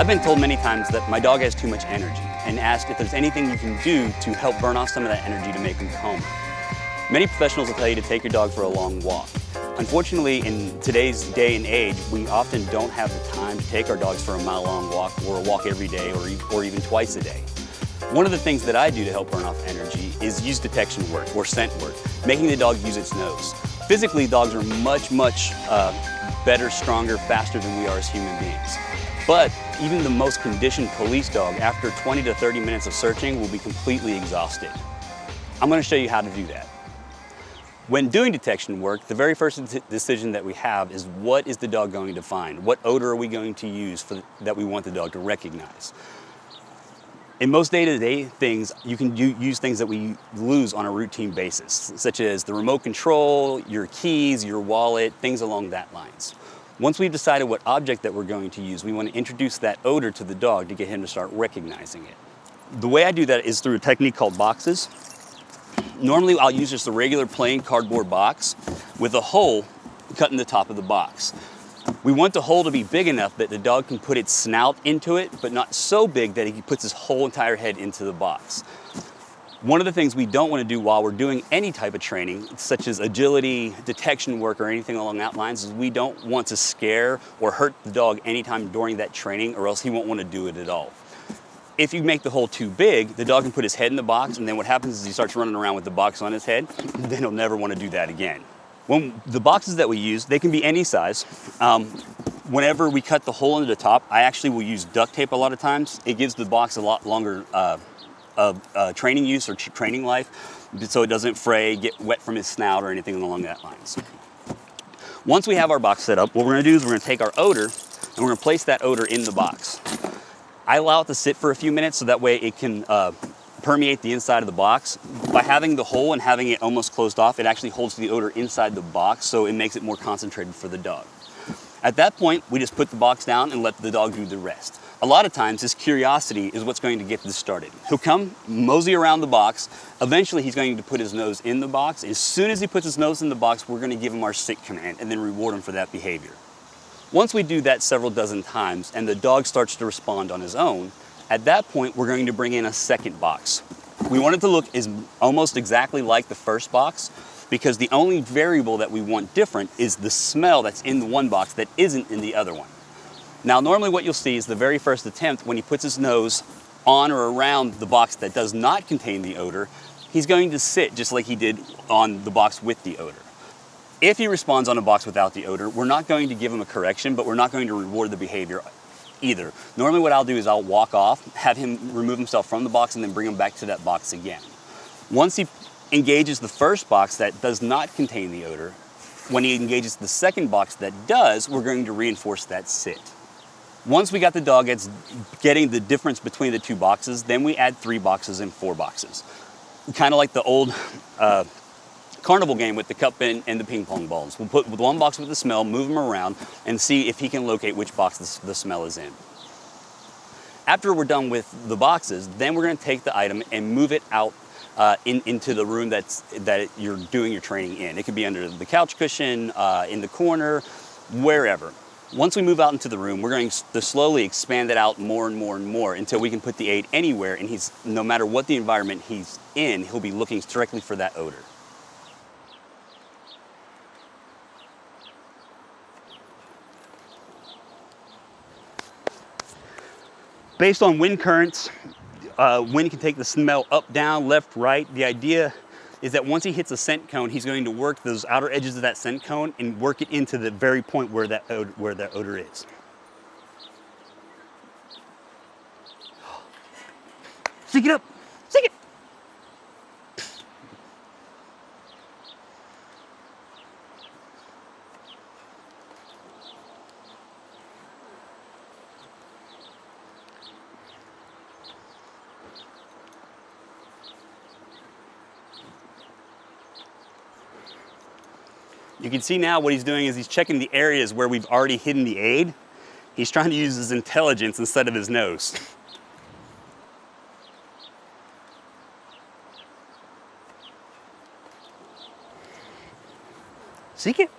been told many times that my dog has too much energy and asked if there's anything you can do to help burn off some of that energy to make him calmer. Many professionals will tell you to take your dog for a long walk. Unfortunately, in today's day and age, we often don't have the time to take our dogs for a mile-long walk or a walk every day or even twice a day. One of the things that I do to help burn off energy is use detection work or scent work, making the dog use its nose. Physically, dogs are much better, stronger, faster than we are as human beings. But even the most conditioned police dog, after 20 to 30 minutes of searching, will be completely exhausted. I'm going to show you how to do that. When doing detection work, the very first decision that we have is what is the dog going to find? What odor are we going to use that we want the dog to recognize? In most day-to-day things, you can use things that we lose on a routine basis, such as the remote control, your keys, your wallet, things along that lines. Once we've decided what object that we're going to use, we want to introduce that odor to the dog to get him to start recognizing it. The way I do that is through a technique called boxes. Normally, I'll use just a regular plain cardboard box with a hole cut in the top of the box. We want the hole to be big enough that the dog can put its snout into it, but not so big that he puts his whole entire head into the box. One of the things we don't want to do while we're doing any type of training, such as agility, detection work, or anything along that lines, is we don't want to scare or hurt the dog anytime during that training, or else he won't want to do it at all. If you make the hole too big, the dog can put his head in the box, and then what happens is he starts running around with the box on his head, then he'll never want to do that again. When the boxes that we use, they can be any size. Whenever we cut the hole into the top, I actually will use duct tape a lot of times. It gives the box a lot longer training use or training life, so it doesn't fray, get wet from his snout or anything along that lines. Once we have our box set up, what we're gonna do is we're gonna take our odor and we're gonna place that odor in the box. I allow it to sit for a few minutes so that way it can permeate the inside of the box. By having the hole and having it almost closed off, it actually holds the odor inside the box, so it makes it more concentrated for the dog. At that point, we just put the box down and let the dog do the rest. A lot of times, his curiosity is what's going to get this started. He'll come, mosey around the box. Eventually, he's going to put his nose in the box. As soon as he puts his nose in the box, we're going to give him our sit command and then reward him for that behavior. Once we do that several dozen times and the dog starts to respond on his own, at that point, we're going to bring in a second box. We want it to look almost exactly like the first box, because the only variable that we want different is the smell that's in the one box that isn't in the other one. Now, normally what you'll see is the very first attempt, when he puts his nose on or around the box that does not contain the odor, he's going to sit just like he did on the box with the odor. If he responds on a box without the odor, we're not going to give him a correction, but we're not going to reward the behavior either. Normally what I'll do is I'll walk off, have him remove himself from the box, and then bring him back to that box again. Once he engages the first box that does not contain the odor, when he engages the second box that does, we're going to reinforce that sit. Once we got the dog getting the difference between the two boxes, then we add 3 boxes and 4 boxes. Kind of like the old carnival game with the cup and the ping pong balls. We'll put one box with the smell, move him around, and see if he can locate which box the smell is in. After we're done with the boxes, then we're going to take the item and move it out into the room that you're doing your training in. It could be under the couch cushion, in the corner, wherever. Once we move out into the room, we're going to slowly expand it out more and more and more until we can put the aid anywhere, and no matter what the environment he's in, he'll be looking directly for that odor. Based on wind currents, wind can take the smell up, down, left, right. The idea is that once he hits a scent cone, he's going to work those outer edges of that scent cone and work it into the very point where that odor is. Seek it up, seek it. You can see now what he's doing is he's checking the areas where we've already hidden the aid. He's trying to use his intelligence instead of his nose. Seek it.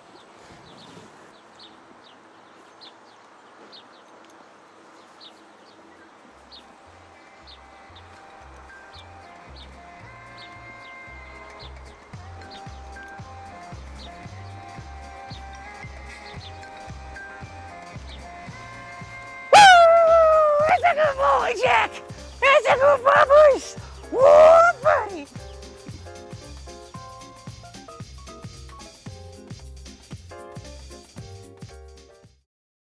good boy, Jack. That's a good boy.